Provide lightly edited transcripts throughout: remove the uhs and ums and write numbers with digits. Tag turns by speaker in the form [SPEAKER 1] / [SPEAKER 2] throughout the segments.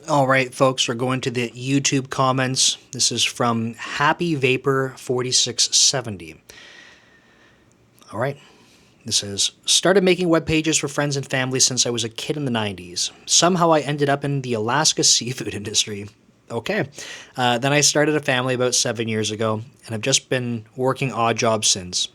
[SPEAKER 1] All right, folks, we're going to the YouTube comments. This is from Happy Vapor 4670. All right. This says, started making web pages for friends and family since I was a kid in the 90s. Somehow I ended up in the Alaska seafood industry. Okay. Then I started a family about 7 years ago, and I've just been working odd jobs since.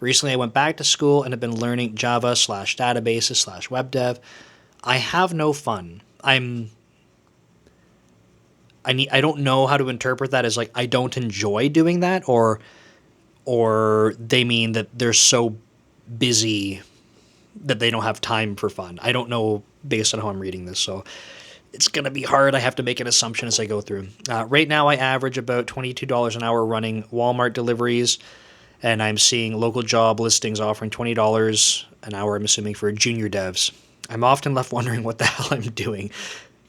[SPEAKER 1] Recently, I went back to school and have been learning Java slash databases slash web dev. I have no fun. I don't know how to interpret that as like I don't enjoy doing that, or they mean that they're so busy that they don't have time for fun. I don't know based on how I'm reading this, so it's gonna be hard. I have to make an assumption as I go through. Right now, I average about $22 an hour running Walmart deliveries, and I'm seeing local job listings offering $20 an hour. I'm assuming for junior devs. I'm often left wondering what the hell I'm doing.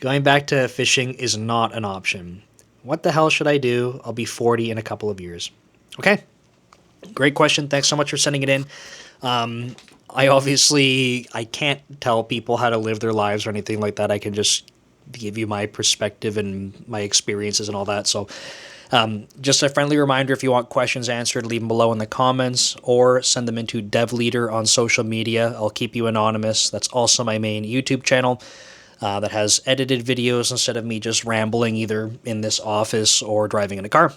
[SPEAKER 1] Going back to fishing is not an option. What the hell should I do? I'll be 40 in a couple of years. Okay, great question. Thanks so much for sending it in. I can't tell people how to live their lives or anything like that. I can just give you my perspective and my experiences and all that. So just a friendly reminder, if you want questions answered, leave them below in the comments or send them into DevLeader on social media. I'll keep you anonymous. That's also my main YouTube channel that has edited videos instead of me just rambling either in this office or driving in a car.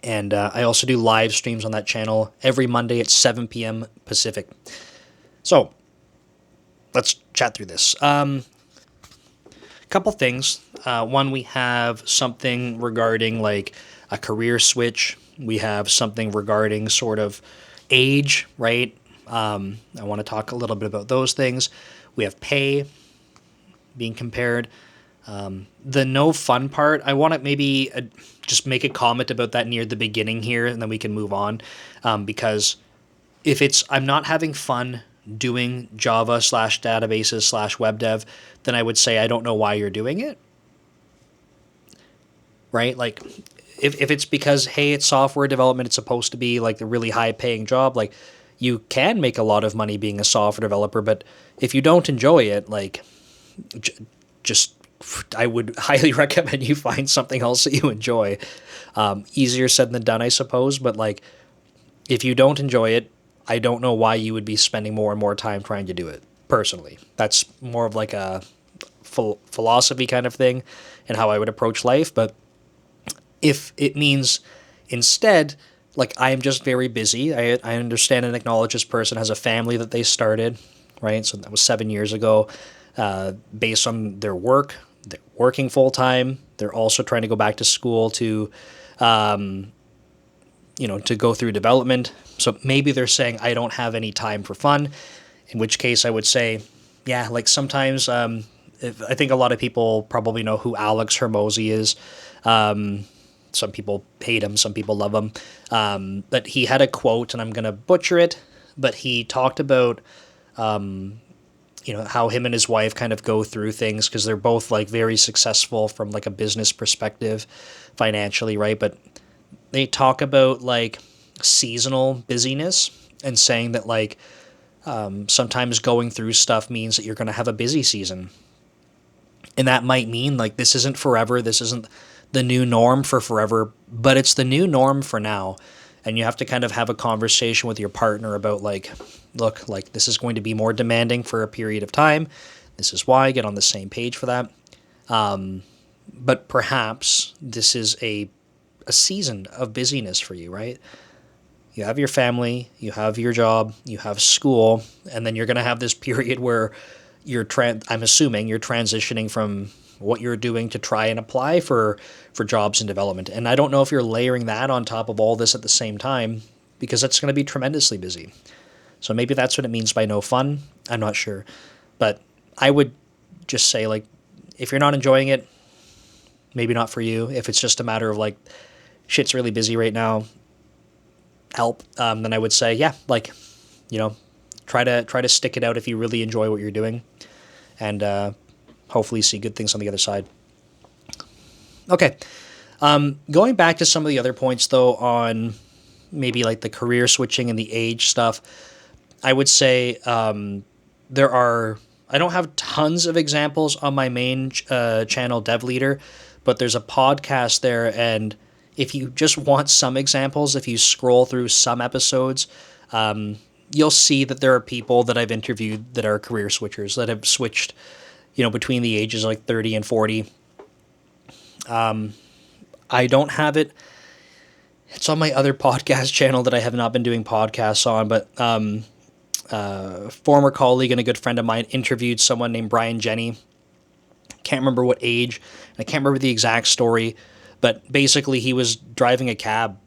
[SPEAKER 1] And I also do live streams on that channel every Monday at 7 p.m. Pacific. So let's chat through this. Couple things. One, we have something regarding like a career switch. We have something regarding sort of age, right? I want to talk a little bit about those things. We have pay being compared. The no fun part, I want to maybe just make a comment about that near the beginning here, and then we can move on. Because if it's I'm not having fun doing Java slash databases slash web dev, then I would say I don't know why you're doing it. Right? Like if it's because, hey, it's software development, it's supposed to be like the really high paying job, like you can make a lot of money being a software developer, but if you don't enjoy it, like just I would highly recommend you find something else that you enjoy. Easier said than done, I suppose, but like if you don't enjoy it, I don't know why you would be spending more and more time trying to do it. Personally, that's more of like a philosophy kind of thing and how I would approach life. But if it means instead, like I am just very busy, I understand and acknowledge this person has a family that they started, right? So that was 7 years ago. Based on their work, they're working full time. They're also trying to go back to school to, to go through development. So maybe they're saying, I don't have any time for fun, in which case I would say, yeah, like sometimes I think a lot of people probably know who Alex Hermosi is. Some people hate him, some people love him. But he had a quote, and I'm going to butcher it, but he talked about how him and his wife kind of go through things because they're both like very successful from like a business perspective financially, right? But they talk about like seasonal busyness and saying that like sometimes going through stuff means that you're going to have a busy season. And that might mean like this isn't forever. This isn't the new norm for forever, but it's the new norm for now. And you have to kind of have a conversation with your partner about like, look, like this is going to be more demanding for a period of time. This is why, get on the same page for that. But perhaps this is a season of busyness for you, right? You have your family, you have your job, you have school, and then you're going to have this period where I'm assuming you're transitioning from what you're doing to try and apply for jobs and development. And I don't know if you're layering that on top of all this at the same time, because that's going to be tremendously busy. So maybe that's what it means by no fun. I'm not sure. But I would just say, like, if you're not enjoying it, maybe not for you. If it's just a matter of like, shit's really busy right now, help, then I would say, yeah, like, try to stick it out if you really enjoy what you're doing, and hopefully see good things on the other side. Okay, going back to some of the other points though on maybe like the career switching and the age stuff, I would say there are I don't have tons of examples on my main channel, Dev Leader, but there's a podcast there, and if you just want some examples, if you scroll through some episodes, you'll see that there are people that I've interviewed that are career switchers that have switched, between the ages of like 30 and 40. I don't have it. It's on my other podcast channel that I have not been doing podcasts on, but a former colleague and a good friend of mine interviewed someone named Brian Jenny. Can't remember what age, and I can't remember the exact story, but basically he was driving a cab.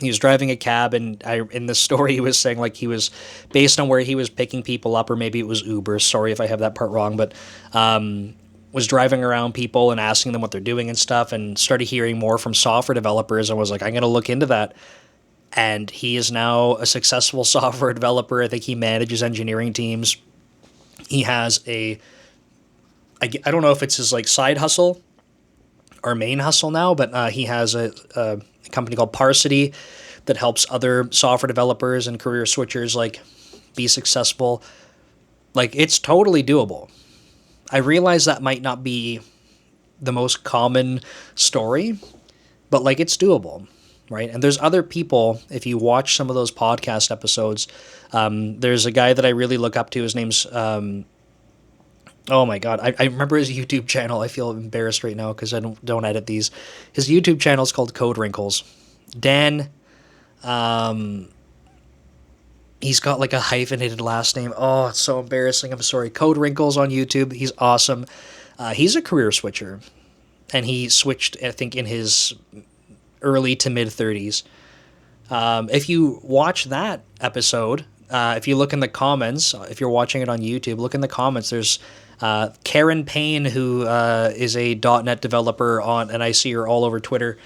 [SPEAKER 1] And in the story he was saying like he was, based on where he was picking people up, or maybe it was Uber. Sorry if I have that part wrong, but was driving around people and asking them what they're doing and stuff, and started hearing more from software developers, and was like, I'm going to look into that. And he is now a successful software developer. I think he manages engineering teams. He has I don't know if it's his like side hustle or main hustle now, but he has a company called Parsity that helps other software developers and career switchers like be successful. Like, it's totally doable. I realize that might not be the most common story, but like, it's doable, right? And there's other people, if you watch some of those podcast episodes, there's a guy that I really look up to. His name's, oh my God, I remember his YouTube channel. I feel embarrassed right now because I don't edit these. His YouTube channel is called Code Wrinkles. Dan, he's got like a hyphenated last name. Oh, it's so embarrassing. I'm sorry. Code Wrinkles on YouTube. He's awesome. He's a career switcher, and he switched, I think, in his early to mid 30s. If you watch that episode, if you look in the comments, if you're watching it on YouTube, look in the comments. There's Karen Payne, who is a .NET developer and I see her all over Twitter.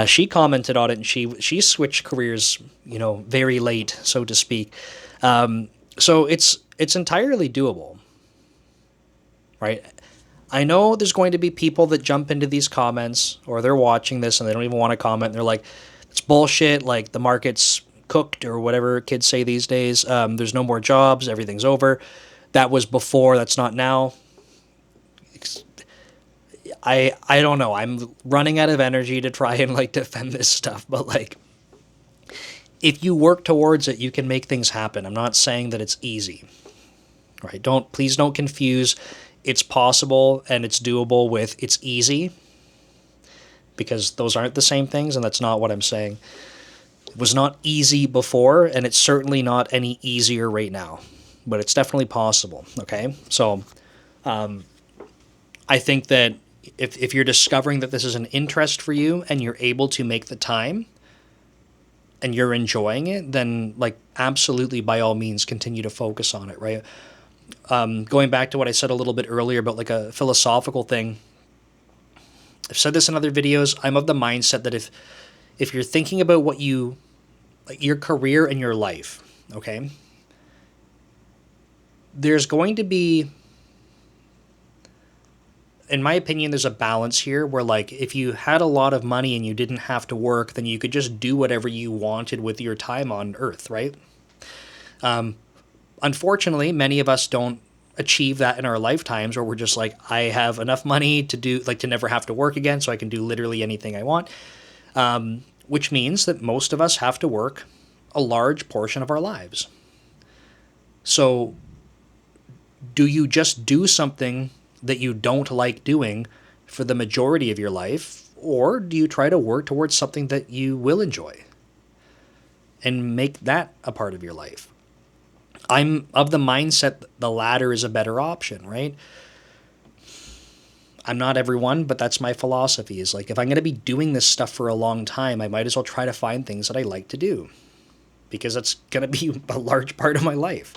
[SPEAKER 1] She commented on it, and she switched careers, very late, so to speak. So it's entirely doable, right? I know there's going to be people that jump into these comments, or they're watching this and they don't even want to comment. And they're like, it's bullshit. Like, the market's cooked, or whatever kids say these days. There's no more jobs. Everything's over. That was before. That's not now. I don't know. I'm running out of energy to try and like defend this stuff, but like, if you work towards it, you can make things happen. I'm not saying that it's easy, right? Please don't confuse it's possible and it's doable with it's easy, because those aren't the same things, and that's not what I'm saying. It was not easy before, and it's certainly not any easier right now, but it's definitely possible. Okay. So, I think that if you're discovering that this is an interest for you and you're able to make the time and you're enjoying it, then like, absolutely, by all means, continue to focus on it. Right. Going back to what I said a little bit earlier about like a philosophical thing, I've said this in other videos. I'm of the mindset that if you're thinking about what like your career and your life, okay, there's going to be, in my opinion, there's a balance here where like, if you had a lot of money and you didn't have to work, then you could just do whatever you wanted with your time on Earth, right? Unfortunately, many of us don't achieve that in our lifetimes, where we're just like, I have enough money to never have to work again, so I can do literally anything I want. Which means that most of us have to work a large portion of our lives. So, do you just do something that you don't like doing for the majority of your life, or do you try to work towards something that you will enjoy and make that a part of your life? I'm of the mindset that the latter is a better option, right? I'm not everyone, but that's my philosophy, is like, if I'm going to be doing this stuff for a long time, I might as well try to find things that I like to do, because that's going to be a large part of my life.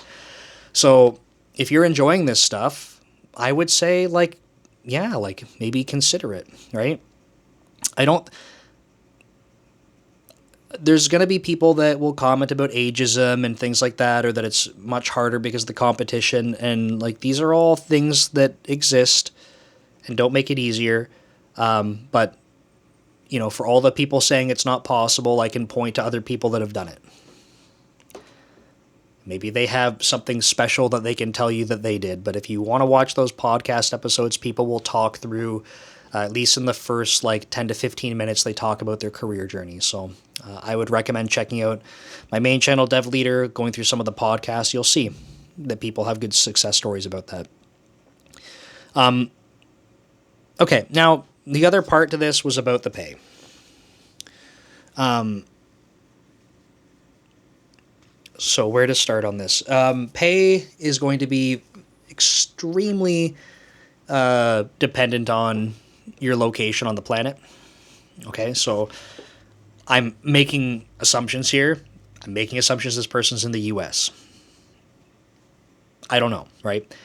[SPEAKER 1] So if you're enjoying this stuff, I would say like, yeah, like maybe consider it, right? There's going to be people that will comment about ageism and things like that, or that it's much harder because of the competition. And like, these are all things that exist and don't make it easier. But for all the people saying it's not possible, I can point to other people that have done it. Maybe they have something special that they can tell you that they did. But if you want to watch those podcast episodes, people will talk through, at least in the first like 10 to 15 minutes, they talk about their career journey. So I would recommend checking out my main channel, Dev Leader, going through some of the podcasts. You'll see that people have good success stories about that. Okay, now the other part to this was about the pay. So where to start on this? Pay is going to be extremely dependent on your location on the planet. Okay, so I'm making assumptions here. I'm making assumptions this person's in the US. I don't know, right?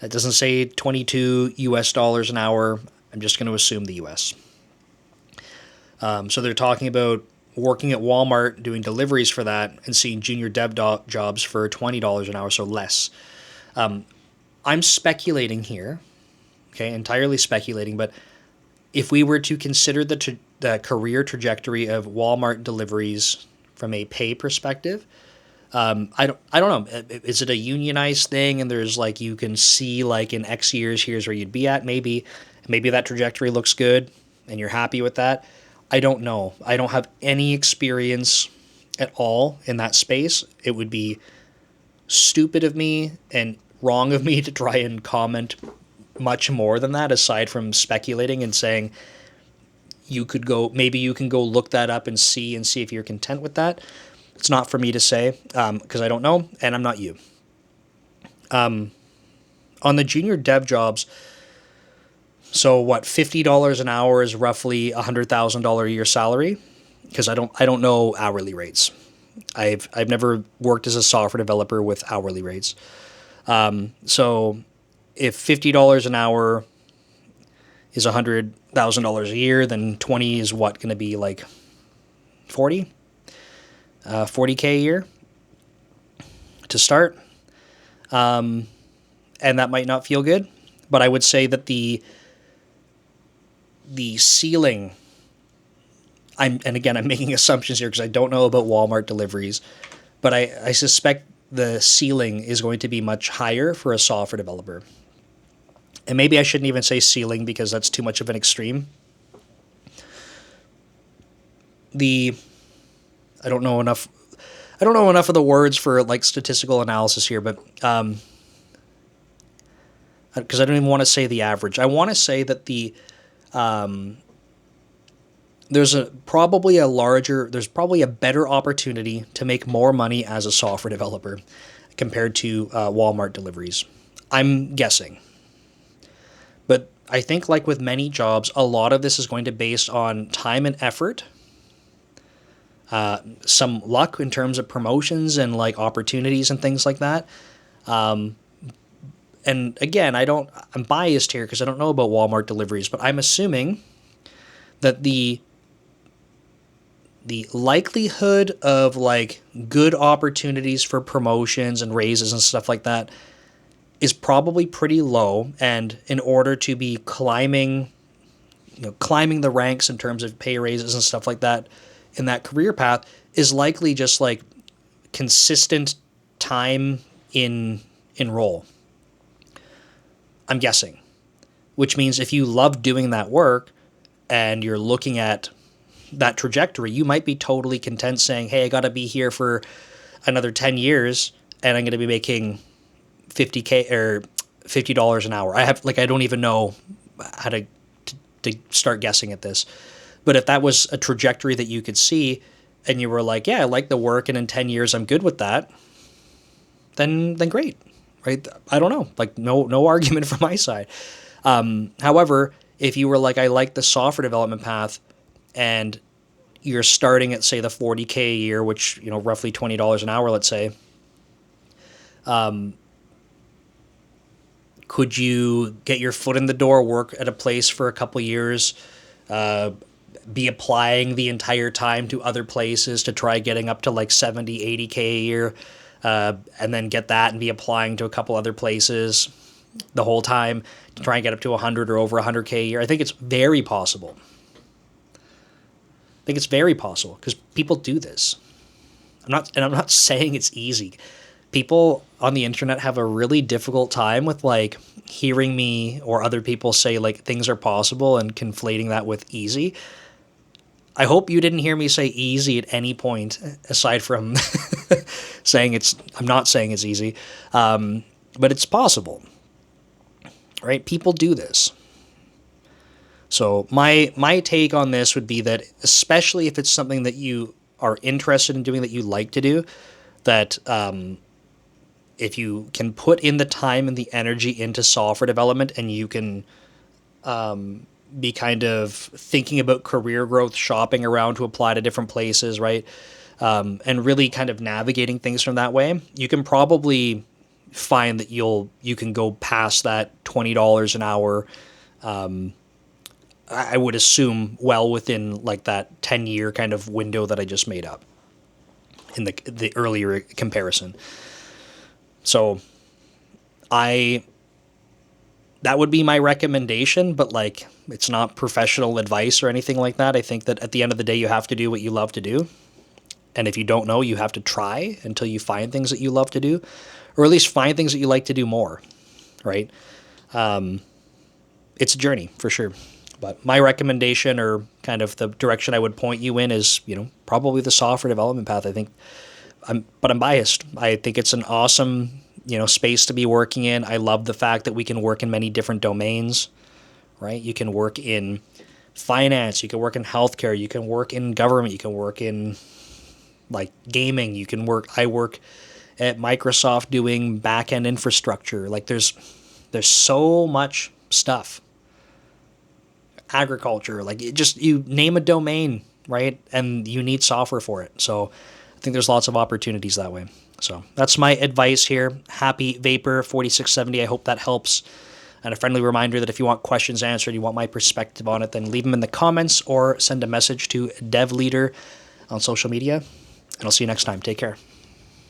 [SPEAKER 1] It doesn't say 22 US dollars an hour. I'm just going to assume the US. So they're talking about working at Walmart, doing deliveries for that, and seeing junior dev jobs for $20 an hour, so less. I'm speculating here, okay, entirely speculating, but if we were to consider the career trajectory of Walmart deliveries from a pay perspective, I don't know. Is it a unionized thing and there's like, you can see like in X years, here's where you'd be at? Maybe that trajectory looks good and you're happy with that. I don't know. I don't have any experience at all in that space. It would be stupid of me and wrong of me to try and comment much more than that, aside from speculating and saying maybe you can go look that up and see if you're content with that. It's not for me to say because I don't know, and I'm not you. On the junior dev jobs, so what, $50 an hour is roughly $100,000 a year salary? Because I don't know hourly rates. I've never worked as a software developer with hourly rates. So if $50 an hour is $100,000 a year, then 20 is what, going to be like 40? 40K a year to start. And that might not feel good, but I would say that the ceiling, and again, I'm making assumptions here because I don't know about Walmart deliveries, but I suspect the ceiling is going to be much higher for a software developer. And maybe I shouldn't even say ceiling because that's too much of an extreme. I don't know enough of the words for like statistical analysis here, but because I don't even want to say the average. I want to say that there's probably a better opportunity to make more money as a software developer compared to Walmart deliveries. I'm guessing. But I think like with many jobs, a lot of this is going to be based on time and effort, some luck in terms of promotions and like opportunities and things like that. And again, I'm biased here because I don't know about Walmart deliveries, but I'm assuming that the likelihood of like good opportunities for promotions and raises and stuff like that is probably pretty low. And in order to be climbing the ranks in terms of pay raises and stuff like that in that career path is likely just like consistent time in role. I'm guessing, which means if you love doing that work and you're looking at that trajectory, you might be totally content saying, hey, I got to be here for another 10 years and I'm going to be making $50K or $50 an hour. I don't even know how to start guessing at this. But if that was a trajectory that you could see and you were like, yeah, I like the work and in 10 years I'm good with that, then great. Right? I don't know. Like no argument from my side. However, if you were like, I like the software development path and you're starting at say the 40K a year, which, roughly $20 an hour, let's say, could you get your foot in the door, work at a place for a couple years, be applying the entire time to other places to try getting up to like 70, 80K a year, and then get that and be applying to a couple other places the whole time to try and get up to 100 or over 100K a year? I think it's very possible. Because people do this. I'm not saying it's easy. People on the internet have a really difficult time with like hearing me or other people say like things are possible and conflating that with easy. I hope you didn't hear me say easy at any point aside from saying I'm not saying it's easy, but it's possible, right? People do this. So my take on this would be that, especially if it's something that you are interested in doing, that you like to do, that if you can put in the time and the energy into software development, and you can be kind of thinking about career growth, shopping around to apply to different places, right? And really kind of navigating things from that way, you can probably find that you can go past that $20 an hour. I would assume well within like that 10-year kind of window that I just made up in the earlier comparison. So that would be my recommendation, but like it's not professional advice or anything like that. I think that at the end of the day, you have to do what you love to do. And if you don't know, you have to try until you find things that you love to do, or at least find things that you like to do more, right? It's a journey for sure. But my recommendation, or kind of the direction I would point you in, is, probably the software development path. I think I'm biased. I think it's an awesome, space to be working in. I love the fact that we can work in many different domains, right? You can work in finance, you can work in healthcare, you can work in government, you can work in like gaming, I work at Microsoft doing back-end infrastructure. Like there's so much stuff. Agriculture, like you name a domain, right? And you need software for it. So I think there's lots of opportunities that way. So that's my advice here. Happy Vapor 4670. I hope that helps. And a friendly reminder that if you want questions answered, you want my perspective on it, then leave them in the comments or send a message to DevLeader on social media. And I'll see you next time. Take care.